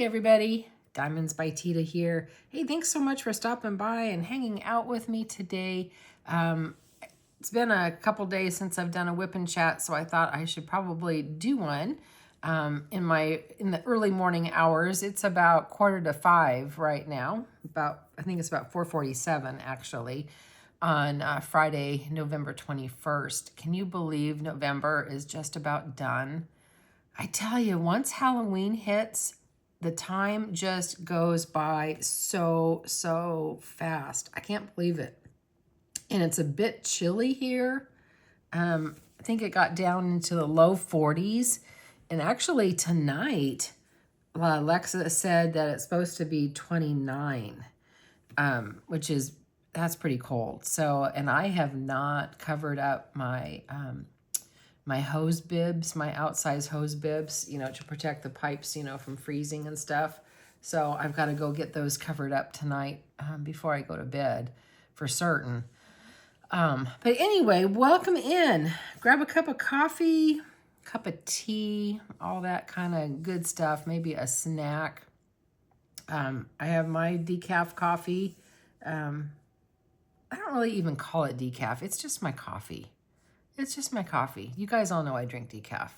everybody, Diamonds by Teeda here. Hey, thanks so much for stopping by and hanging out with me today. It's been a couple days since I've done a WIP and chat, so I thought I should probably do one in the early morning hours. It's about 4:45 right now. I think it's about 4:47 actually on Friday, November 21st. Can you believe November is just about done? I tell you, once Halloween hits, the time just goes by so fast. I can't believe it. And it's a bit chilly here. I think it got down into the low 40s. And actually tonight, Alexa said that it's supposed to be 29, that's pretty cold. So, and I have not covered up my my hose bibs, my outsize hose bibs, to protect the pipes, from freezing and stuff. So I've got to go get those covered up tonight before I go to bed for certain. But anyway, welcome in. Grab a cup of coffee, cup of tea, all that kind of good stuff, maybe a snack. I have my decaf coffee. I don't really even call it decaf. It's just my coffee. It's just my coffee. You guys all know I drink decaf.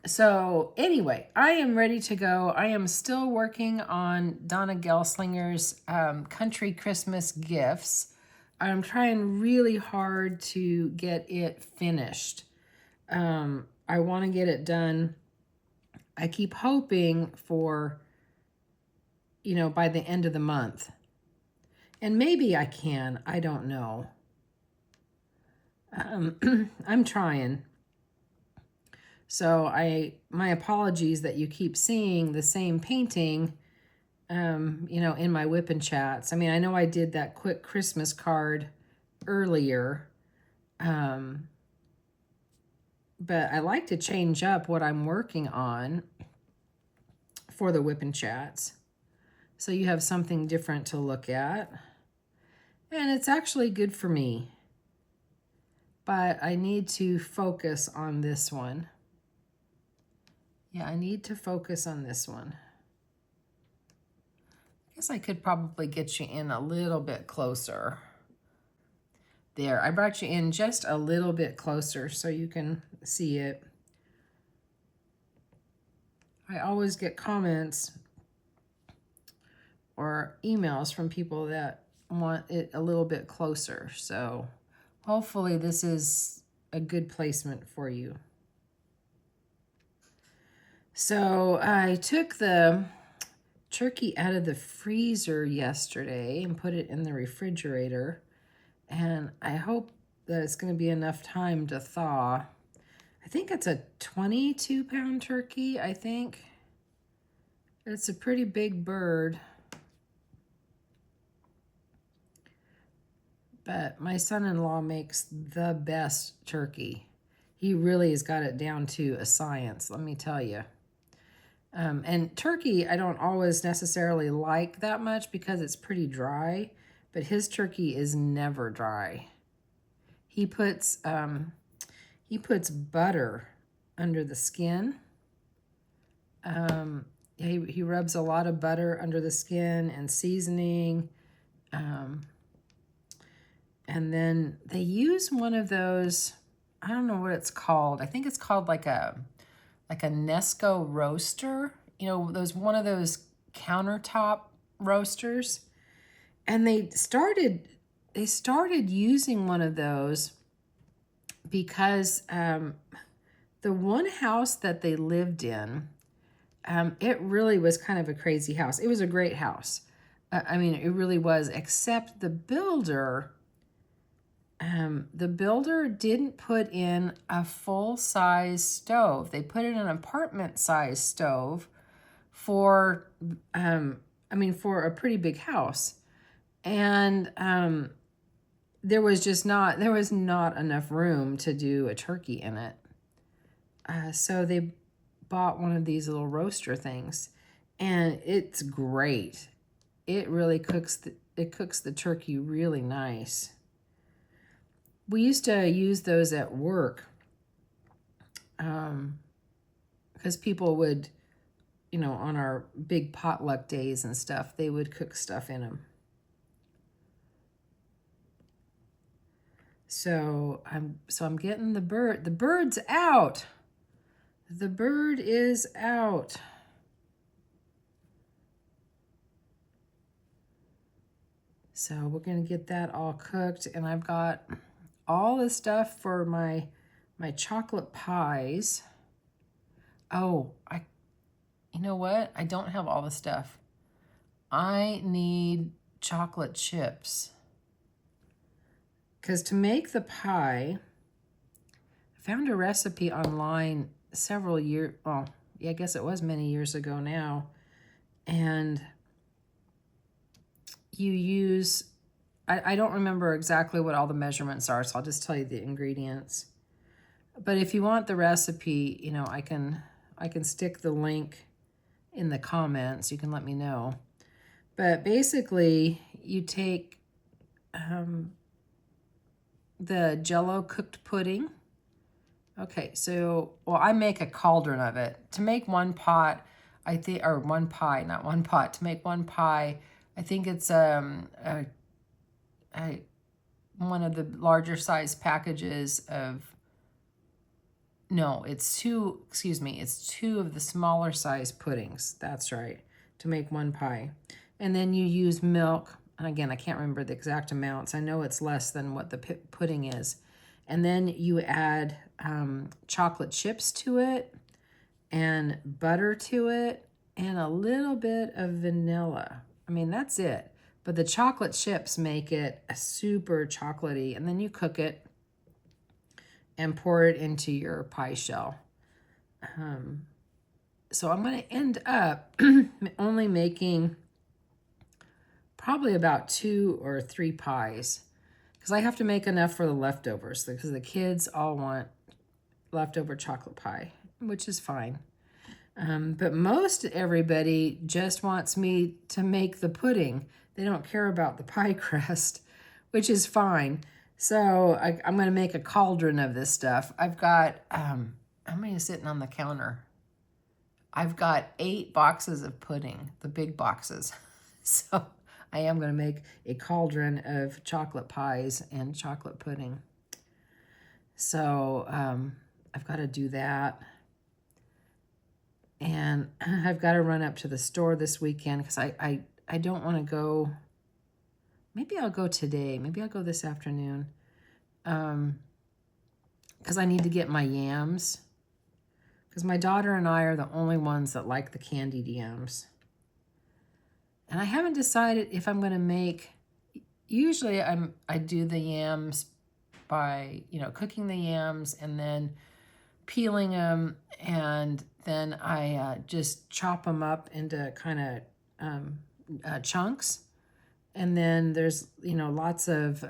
So anyway, I am ready to go. I am still working on Donna Gelslinger's Country Christmas Gifts. I'm trying really hard to get it finished. I want to get it done. I keep hoping for, by the end of the month. And maybe I can. I don't know. I'm trying. So my apologies that you keep seeing the same painting, in my WIP and chats. I mean, I know I did that quick Christmas card earlier, but I like to change up what I'm working on for the WIP and chats. So you have something different to look at. And it's actually good for me. But I need to focus on this one. Yeah, I need to focus on this one. I guess I could probably get you in a little bit closer. There, I brought you in just a little bit closer so you can see it. I always get comments or emails from people that want it a little bit closer. So hopefully this is a good placement for you. So I took the turkey out of the freezer yesterday and put it in the refrigerator. And I hope that it's going to be enough time to thaw. I think it's a 22-pound turkey, I think. It's a pretty big bird. But my son-in-law makes the best turkey. He really has got it down to a science, let me tell you. And turkey, I don't always necessarily like that much because it's pretty dry, but his turkey is never dry. He puts butter under the skin. He rubs a lot of butter under the skin and seasoning. And then they use one of those, I don't know what it's called. I think it's called like a Nesco roaster. One of those countertop roasters. And they started using one of those because the one house that they lived in, it really was kind of a crazy house. It was a great house. I mean, it really was, except the builder didn't put in a full-size stove. They put in an apartment-size stove for a pretty big house. And there was not enough room to do a turkey in it. So they bought one of these little roaster things, and it's great. It really cooks the turkey really nice. We used to use those at work because people would you know, on our big potluck days and stuff, they would cook stuff in them. So I'm getting the bird. The bird's out. The bird is out. So we're gonna get that all cooked, and I've got all the stuff for my chocolate pies. Oh, you know what? I don't have all the stuff. I need chocolate chips. Because to make the pie, I found a recipe online several years, well, yeah, I guess it was many years ago now. And you use, I don't remember exactly what all the measurements are, so I'll just tell you the ingredients. But if you want the recipe, you know, I can stick the link in the comments. You can let me know. But basically, you take the Jell-O cooked pudding. Okay, so, well, I make a cauldron of it. To make one pot, I think, or one pie, not one pot. To make one pie, I think it's one of the larger size packages of, no, it's two, excuse me, it's 2 of the smaller size puddings. That's right, to make one pie. And then you use milk. And again, I can't remember the exact amounts. I know it's less than what the pudding is. And then you add chocolate chips to it and butter to it and a little bit of vanilla. I mean, that's it. But the chocolate chips make it a super chocolatey. And then you cook it and pour it into your pie shell. So I'm going to end up only making probably about 2 or 3 pies, because I have to make enough for the leftovers, because the kids all want leftover chocolate pie, which is fine. But most everybody just wants me to make the pudding. They don't care about the pie crust, which is fine. So I'm going to make a cauldron of this stuff. I've got, how many is sitting on the counter? I've got 8 boxes of pudding, the big boxes. So I am going to make a cauldron of chocolate pies and chocolate pudding. So I've got to do that. And I've got to run up to the store this weekend, because I don't want to go. Maybe I'll go today. Maybe I'll go this afternoon. Because I need to get my yams. Because my daughter and I are the only ones that like the candied yams. And I haven't decided if I'm going to make, usually I do the yams by, you know, cooking the yams and then peeling them, and then I just chop them up into kind of chunks. And then there's, you know, lots of,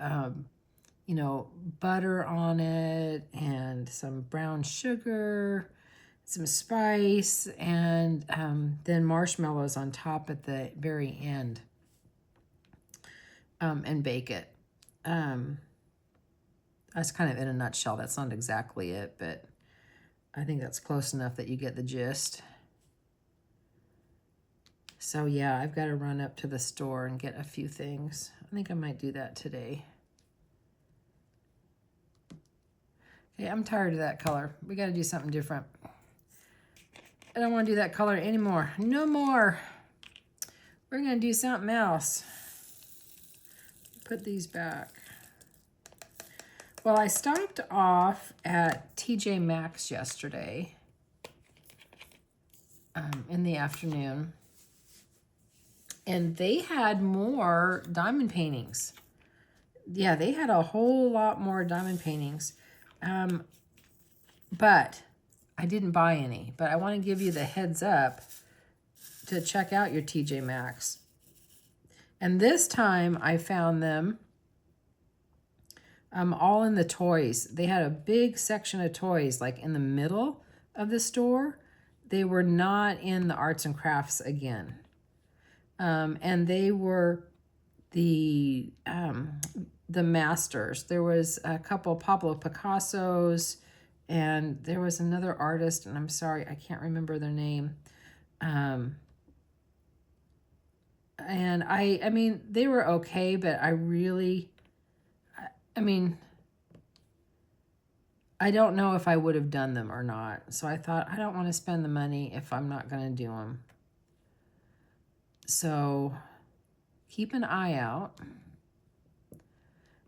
you know, butter on it and some brown sugar, some spice, and then marshmallows on top at the very end, and bake it. That's kind of in a nutshell. That's not exactly it, but I think that's close enough that you get the gist. So yeah, I've got to run up to the store and get a few things. I think I might do that today. Okay, I'm tired of that color. We got to do something different. I don't want to do that color anymore. No more. We're going to do something else. Put these back. Well, I stopped off at TJ Maxx yesterday in the afternoon, and they had more diamond paintings. Yeah, they had a whole lot more diamond paintings, but I didn't buy any. But I want to give you the heads up to check out your TJ Maxx. And this time I found them all in the toys. They had a big section of toys like in the middle of the store. They were not in the arts and crafts again. And they were the masters. There was a couple Pablo Picassos, and there was another artist, and I'm sorry, I can't remember their name. And I mean, they were okay, but I mean, I don't know if I would have done them or not. So I thought, I don't want to spend the money if I'm not going to do them. So keep an eye out.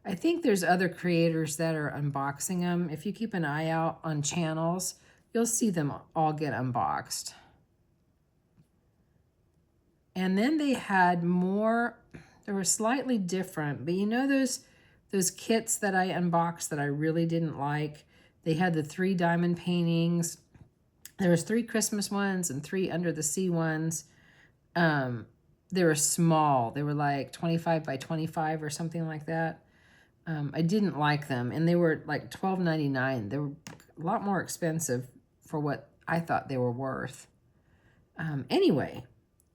I think there's other creators that are unboxing them. If you keep an eye out on channels, you'll see them all get unboxed. And then they had more, they were slightly different, but you know those kits that I unboxed that I really didn't like? They had the 3 diamond paintings. There was 3 Christmas ones and 3 under the sea ones. They were small. They were like 25 by 25 or something like that. I didn't like them, and they were like $12.99. They were a lot more expensive for what I thought they were worth. Anyway,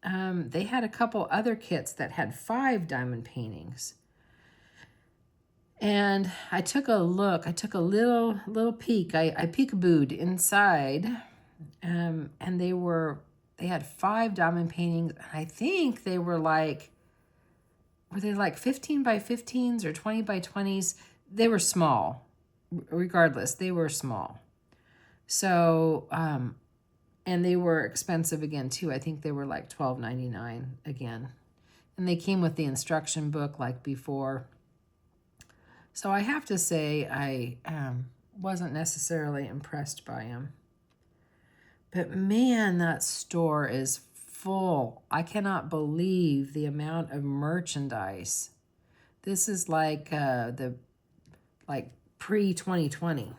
they had a couple other kits that had 5 diamond paintings. And I took a look. I took a little peek. I peekabooed inside, and they had 5 diamond paintings. I think they were like, were they like 15 by 15s or 20 by 20s? They were small. Regardless, they were small. So, and they were expensive again too. I think they were like $12.99 again. And they came with the instruction book like before. So I have to say I wasn't necessarily impressed by them. But man, that store is full. I cannot believe the amount of merchandise. This is like pre-2020.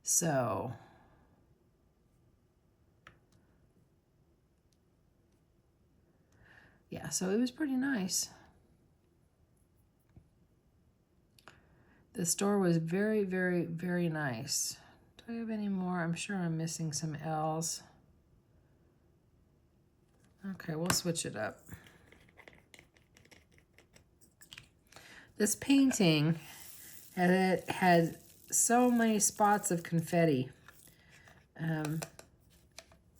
So yeah, so it was pretty nice. The store was very, very, very nice. Do I have any more? I'm sure I'm missing some L's. Okay, we'll switch it up. This painting had so many spots of confetti.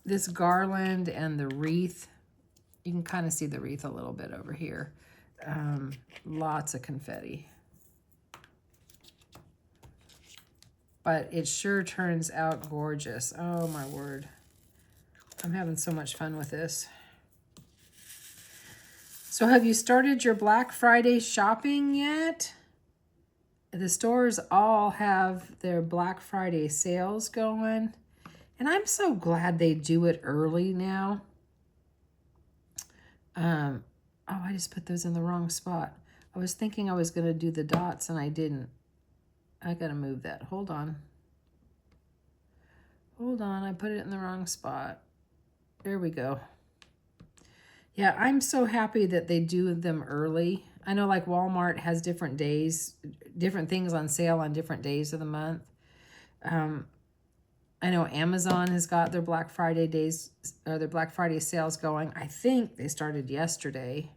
This garland and the wreath, you can kind of see the wreath a little bit over here. Lots of confetti. But it sure turns out gorgeous. Oh my word. I'm having so much fun with this. So have you started your Black Friday shopping yet? The stores all have their Black Friday sales going. And I'm so glad they do it early now. Oh, I just put those in the wrong spot. I was thinking I was going to do the dots and I didn't. I got to move that. Hold on. Hold on. I put it in the wrong spot. There we go. Yeah, I'm so happy that they do them early. I know like Walmart has different days, different things on sale on different days of the month. I know Amazon has got their Black Friday days or their Black Friday sales going. I think they started yesterday.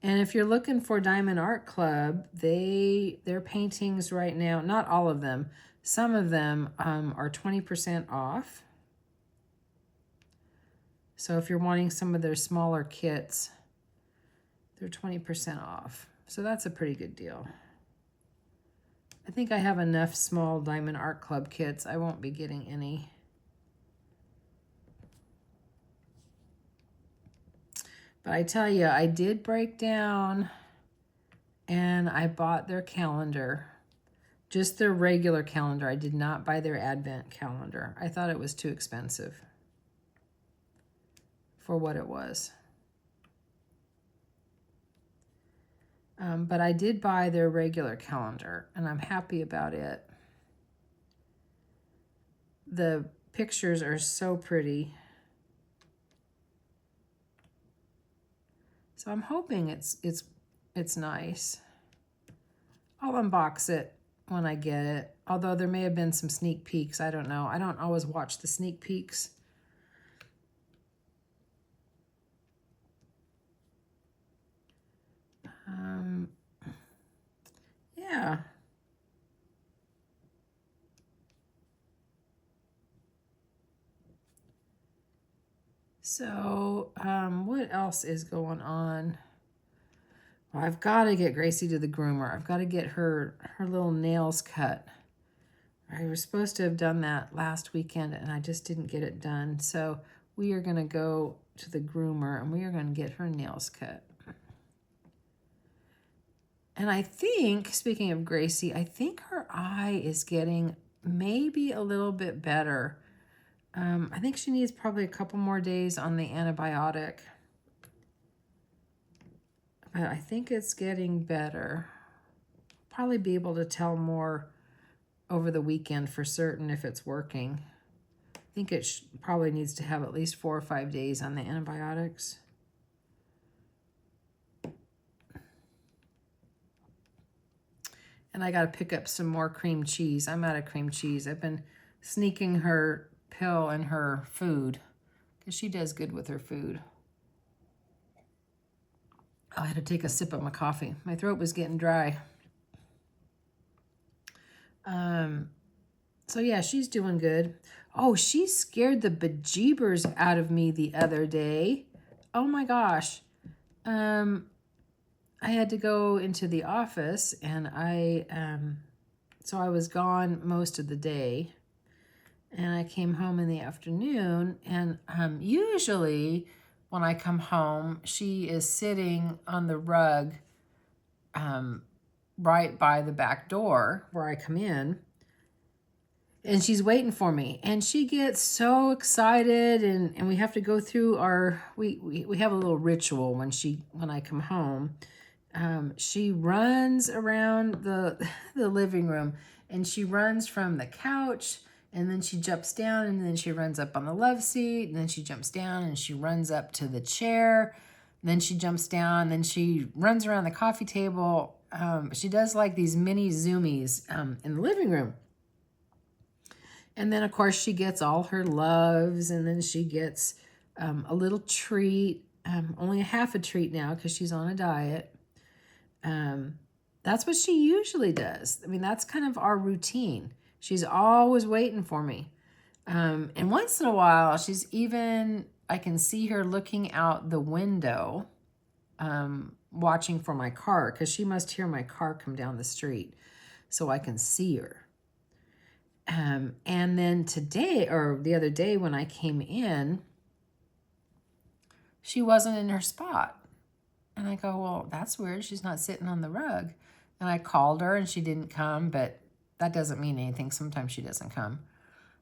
And if you're looking for Diamond Art Club, their paintings right now, not all of them, some of them are 20% off. So if you're wanting some of their smaller kits, they're 20% off. So that's a pretty good deal. I think I have enough small Diamond Art Club kits. I won't be getting any. But I tell you, I did break down and I bought their calendar. Just their regular calendar. I did not buy their Advent calendar. I thought it was too expensive for what it was. But I did buy their regular calendar, and I'm happy about it. The pictures are so pretty. So I'm hoping it's nice. I'll unbox it when I get it. Although there may have been some sneak peeks. I don't know. I don't always watch the sneak peeks. Yeah. So, what else is going on? Well, I've got to get Gracie to the groomer. I've got to get her little nails cut. I was supposed to have done that last weekend, and I just didn't get it done. So we are going to go to the groomer, and we are going to get her nails cut. And I think, speaking of Gracie, I think her eye is getting maybe a little bit better. I think she needs probably a couple more days on the antibiotic. But I think it's getting better. Probably be able to tell more over the weekend for certain if it's working. I think it probably needs to have at least 4 or 5 days on the antibiotics. And I got to pick up some more cream cheese. I'm out of cream cheese. I've been sneaking her pill in her food because she does good with her food. I had to take a sip of my coffee. My throat was getting dry. So yeah, she's doing good. Oh, she scared the bejeebers out of me the other day. Oh my gosh. I had to go into the office, and so I was gone most of the day, and I came home in the afternoon, and usually when I come home, she is sitting on the rug right by the back door where I come in, and she's waiting for me, and she gets so excited, and we have to go through we have a little ritual when I come home. She runs around the living room, and she runs from the couch, and then she jumps down, and then she runs up on the love seat, and then she jumps down, and she runs up to the chair, and then she jumps down, and then she runs around the coffee table. She does like these mini zoomies in the living room. And then, of course, she gets all her loves, and then she gets a little treat, only a half a treat now because she's on a diet. That's what she usually does. I mean, that's kind of our routine. She's always waiting for me. And once in a while, I can see her looking out the window, watching for my car, because she must hear my car come down the street so I can see her. And then today, or the other day when I came in, she wasn't in her spot. And I go, well, that's weird. She's not sitting on the rug. And I called her, and she didn't come, but that doesn't mean anything. Sometimes she doesn't come.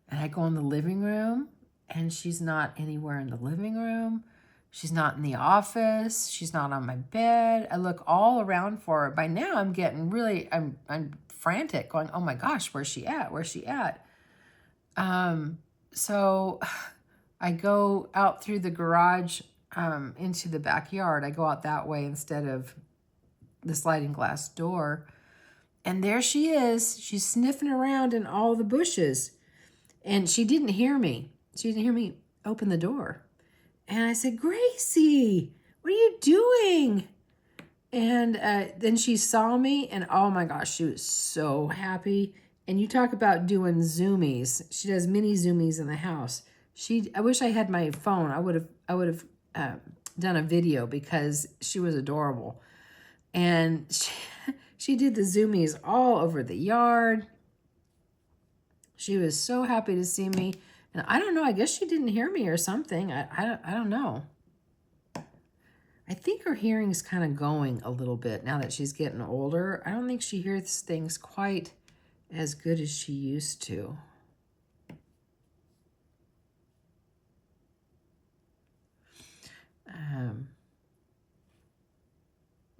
And I go in the living room, and she's not anywhere in the living room. She's not in the office. She's not on my bed. I look all around for her. By now, I'm getting really, I'm frantic, going, oh my gosh, where's she at? Where's she at? So I go out through the garage into the backyard. I go out that way instead of the sliding glass door. And there she is. She's sniffing around in all the bushes. And she didn't hear me. She didn't hear me open the door. And I said, Gracie, what are you doing? And then she saw me, and oh my gosh, she was so happy. And you talk about doing zoomies. She does mini zoomies in the house. I wish I had my phone. I would have done a video because she was adorable. And she did the zoomies all over the yard. She was so happy to see me. And I don't know, I guess she didn't hear me or something. I don't know. I think her hearing's kind of going a little bit now that she's getting older. I don't think she hears things quite as good as she used to.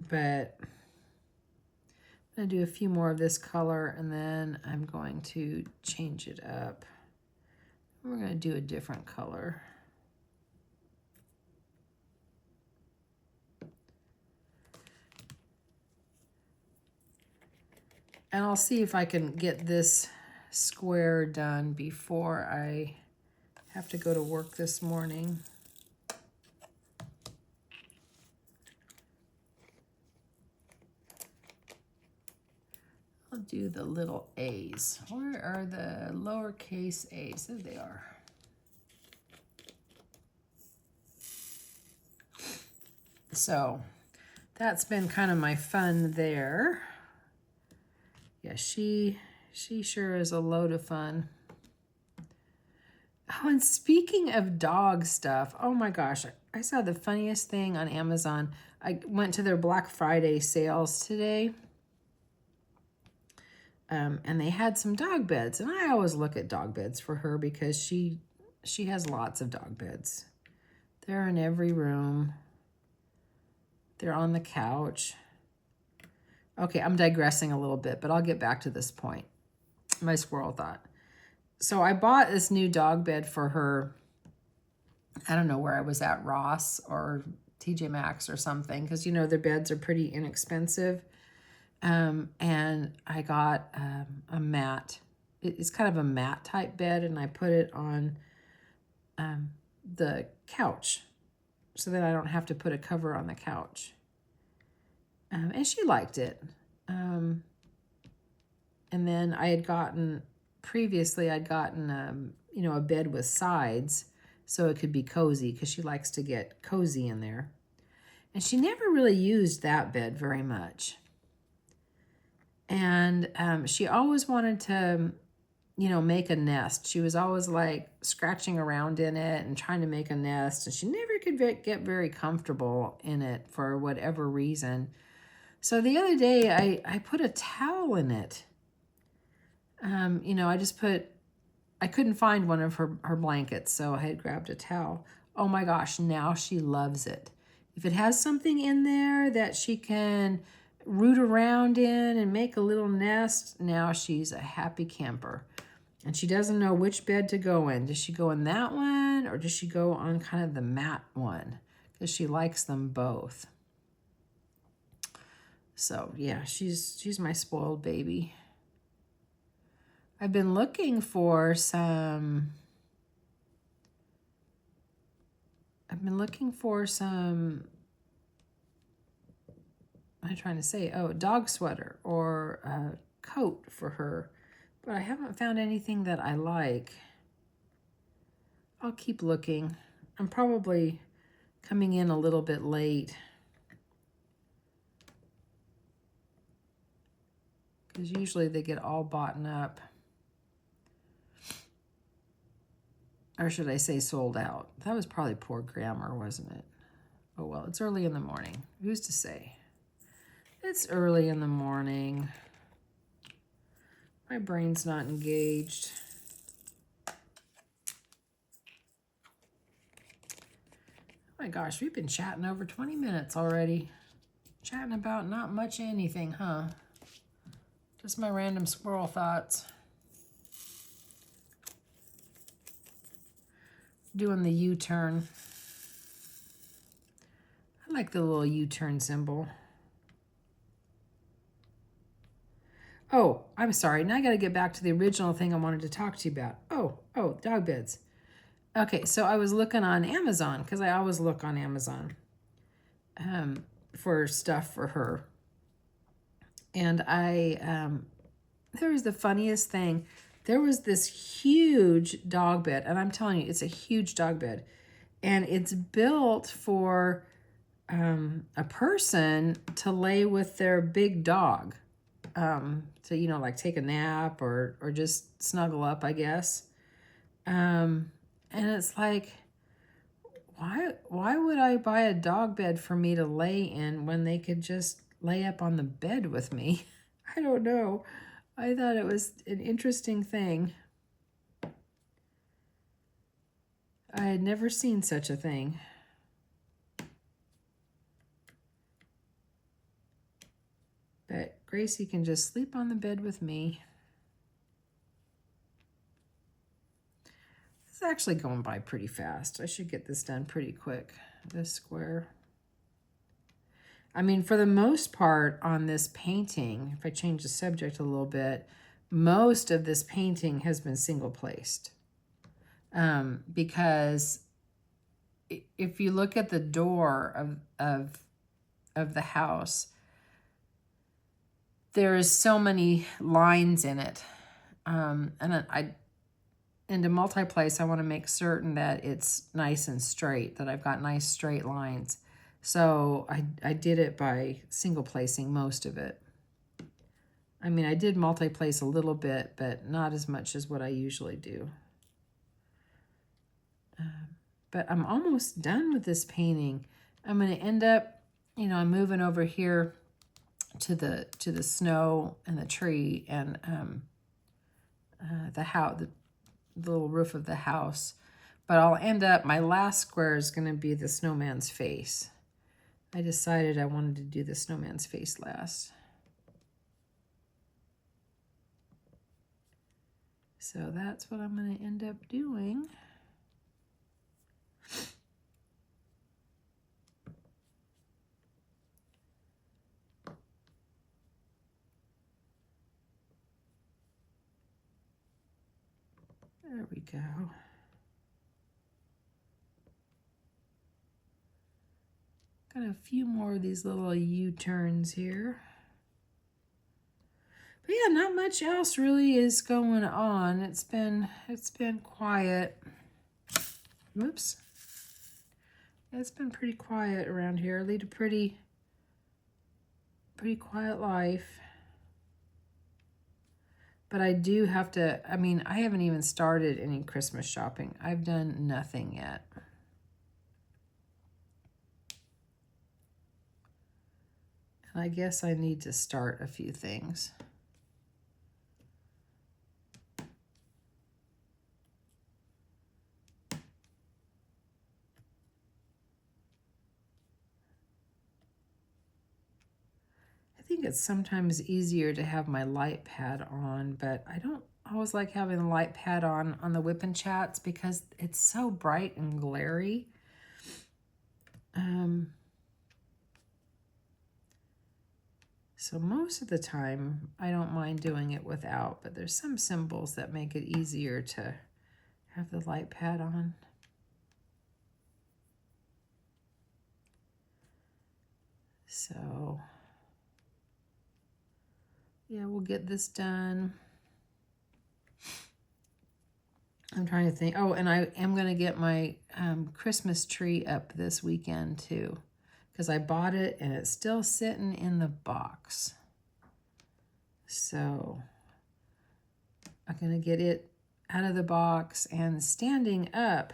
But I'm going to do a few more of this color, and then I'm going to change it up. We're going to do a different color. And I'll see if I can get this square done before I have to go to work this morning. I'll do the little A's. Where are the lowercase A's? There they are. So that's been kind of my fun there. Yeah, she sure is a load of fun. Oh, and speaking of dog stuff, oh my gosh, I saw the funniest thing on Amazon. I went to their Black Friday sales today, and they had some dog beds. And I always look at dog beds for her because she has lots of dog beds. They're in every room. They're on the couch. Okay, I'm digressing a little bit, but I'll get back to this point. My squirrel thought. So I bought this new dog bed for her. I don't know where I was at, Ross or TJ Maxx or something, because you know their beds are pretty inexpensive. And I got a mat. It's kind of a mat type bed, and I put it on the couch so that I don't have to put a cover on the couch. And she liked it. And then I had gotten, previously I'd gotten, you know, a bed with sides so it could be cozy because she likes to get cozy in there. And she never really used that bed very much. And she always wanted to, you know, make a nest. She was always like scratching around in it and trying to make a nest. And she never could get very comfortable in it for whatever reason. So the other day I put a towel in it. You know, I couldn't find one of her blankets, so I had grabbed a towel. Oh my gosh, now she loves it. If it has something in there that she can root around in and make a little nest, now she's a happy camper. And she doesn't know which bed to go in. Does she go in that one or does she go on kind of the mat one? Because she likes them both. So yeah, she's my spoiled baby. I've been looking for some, what am I trying to say? Oh, dog sweater or a coat for her, but I haven't found anything that I like. I'll keep looking. I'm probably coming in a little bit late because usually they get all bought up. Or should I say sold out? That was probably poor grammar, wasn't it? Oh, well, it's early in the morning. Who's to say? It's early in the morning. My brain's not engaged. Oh my gosh, we've been chatting over 20 minutes already. Chatting about not much anything, huh? Just my random squirrel thoughts. Doing the U-turn. I like the little U-turn symbol. Oh, I'm sorry. Now I got to get back to the original thing I wanted to talk to you about. Oh, dog beds. Okay, so I was looking on Amazon because I always look on Amazon for stuff for her. And there was the funniest thing. There was this huge dog bed, and I'm telling you, it's a huge dog bed. And it's built for a person to lay with their big dog. To, you know, like take a nap or just snuggle up, I guess. And it's like, why would I buy a dog bed for me to lay in when they could just lay up on the bed with me? I don't know. I thought it was an interesting thing. I had never seen such a thing. But Gracie can just sleep on the bed with me. This is actually going by pretty fast. I should get this done pretty quick, this square. I mean, for the most part on this painting, if I change the subject a little bit, most of this painting has been single placed. Because if you look at the door of the house, there is so many lines in it. And to multi-place, I want to make certain that it's nice and straight, that I've got nice straight lines. So I did it by single placing most of it. I mean, I did multi-place a little bit, but not as much as what I usually do. But I'm almost done with this painting. I'm going to end up, you know, I'm moving over here to the snow and the tree and the house, the little roof of the house. But I'll end up, my last square is going to be the snowman's face. I decided I wanted to do the snowman's face last. So that's what I'm going to end up doing. There we go. Got a few more of these little U-turns here. But yeah, not much else really is going on. It's been quiet. Whoops. Yeah, it's been pretty quiet around here. I lead a pretty quiet life. But I do have to, I mean, I haven't even started any Christmas shopping. I've done nothing yet. And I guess I need to start a few things. I think it's sometimes easier to have my light pad on, but I don't always like having the light pad on the WIP and chats because it's so bright and glary. So most of the time, I don't mind doing it without, but there's some symbols that make it easier to have the light pad on. So, yeah, we'll get this done. I'm trying to think. Oh, and I am going to get my Christmas tree up this weekend too, because I bought it and it's still sitting in the box. So I'm going to get it out of the box and standing up.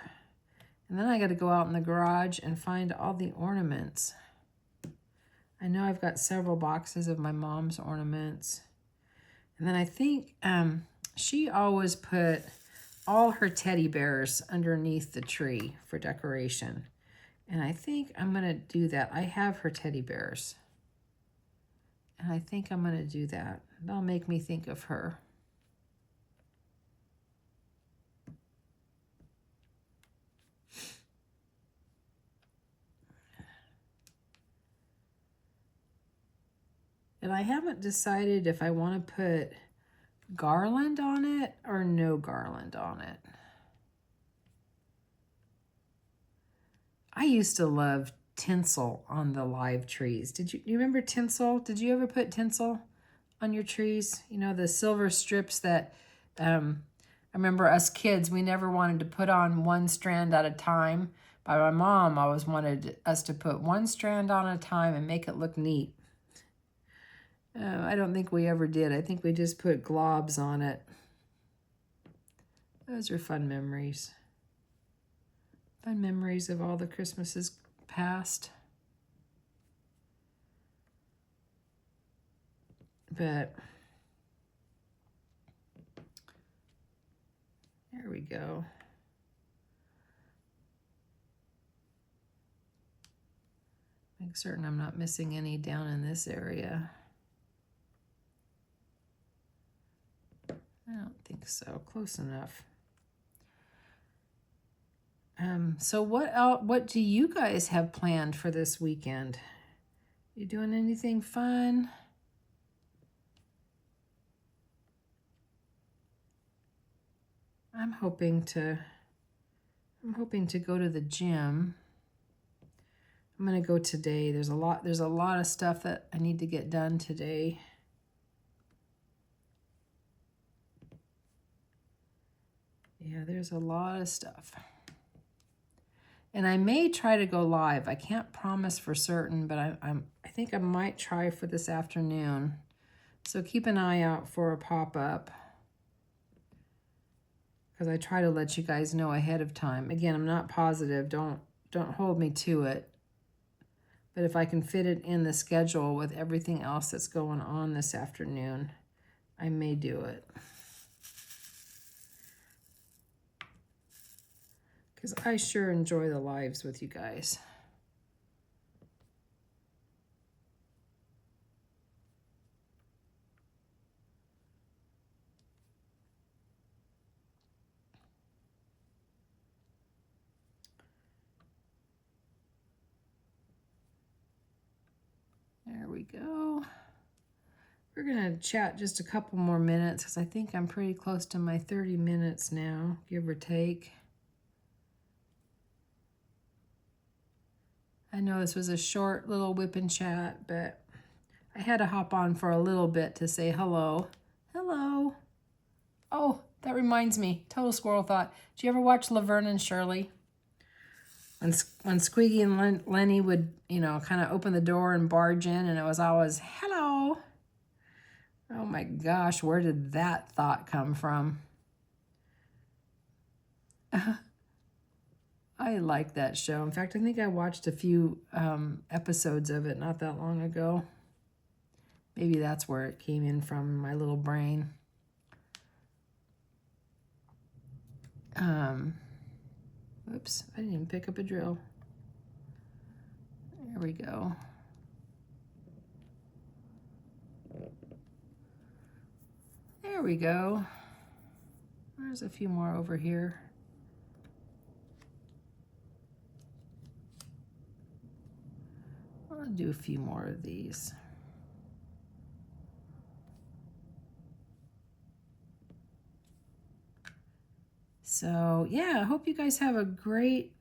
And then I got to go out in the garage and find all the ornaments. I know I've got several boxes of my mom's ornaments. And then I think she always put all her teddy bears underneath the tree for decoration. And I think I'm going to do that. I have her teddy bears. And I think I'm going to do that. That'll make me think of her. And I haven't decided if I want to put garland on it or no garland on it. I used to love tinsel on the live trees. Do you remember tinsel? Did you ever put tinsel on your trees? You know, the silver strips that I remember us kids, we never wanted to put on one strand at a time. By my mom always wanted us to put one strand on a time and make it look neat. I don't think we ever did. I think we just put globs on it. Those are fun memories. Fun memories of all the Christmases past. But there we go. Make certain I'm not missing any down in this area. I don't think so. Close enough. So what do you guys have planned for this weekend? You doing anything fun? I'm hoping to go to the gym. I'm gonna go today. There's a lot of stuff that I need to get done today. Yeah, there's a lot of stuff. And I may try to go live. I can't promise for certain, but I think I might try for this afternoon. So keep an eye out for a pop-up, because I try to let you guys know ahead of time. Again, I'm not positive. Don't hold me to it. But if I can fit it in the schedule with everything else that's going on this afternoon, I may do it. Because I sure enjoy the lives with you guys. There we go. We're going to chat just a couple more minutes because I think I'm pretty close to my 30 minutes now, give or take. I know this was a short little whip and chat, but I had to hop on for a little bit to say hello. Hello. Oh, that reminds me. Total squirrel thought. Did you ever watch Laverne and Shirley? When Squeaky and Lenny would, you know, kind of open the door and barge in, and it was always, hello. Oh my gosh, where did that thought come from? I like that show. In fact, I think I watched a few episodes of it not that long ago. Maybe that's where it came in from, my little brain. Oops, I didn't even pick up a drill. There we go. There we go. There's a few more over here. I'll do a few more of these. So yeah, I hope you guys have a great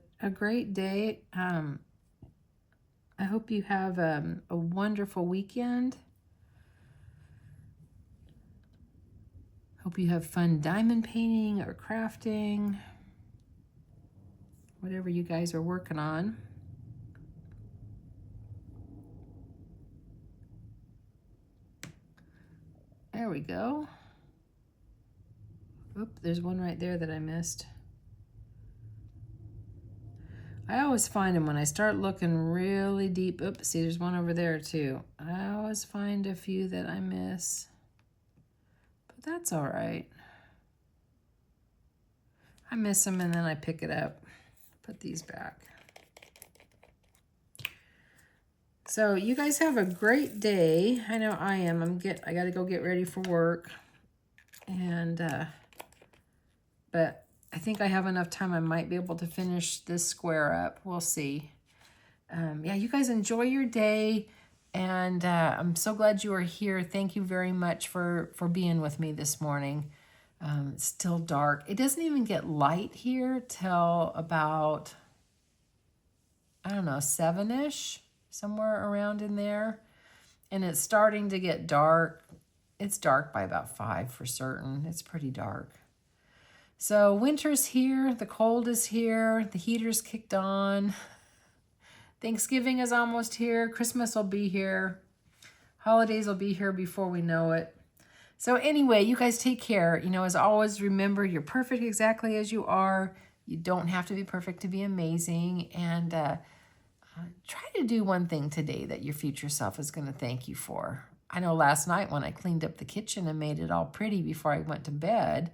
day. I hope you have a wonderful weekend. Hope you have fun diamond painting or crafting, whatever you guys are working on. There we go. Oop, there's one right there that I missed. I always find them when I start looking really deep. Oops, see, there's one over there too. I always find a few that I miss, but that's all right. I miss them and then I pick it up. Put these back. So you guys have a great day. I know I am. I got to go get ready for work, and but I think I have enough time. I might be able to finish this square up. We'll see. Yeah, you guys enjoy your day, and I'm so glad you are here. Thank you very much for being with me this morning. It's still dark. It doesn't even get light here till about, I don't know, 7-ish, somewhere around in there. And it's starting to get dark. It's dark by about 5 for certain. It's pretty dark. So winter's here. The cold is here. The heater's kicked on. Thanksgiving is almost here. Christmas will be here. Holidays will be here before we know it. So anyway, you guys take care. You know, as always, remember, you're perfect exactly as you are. You don't have to be perfect to be amazing. And try to do one thing today that your future self is going to thank you for. I know last night when I cleaned up the kitchen and made it all pretty before I went to bed,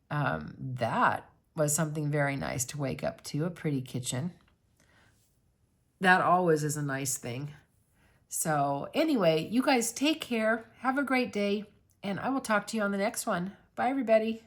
that was something very nice to wake up to, a pretty kitchen. That always is a nice thing. So anyway, you guys take care. Have a great day. And I will talk to you on the next one. Bye, everybody.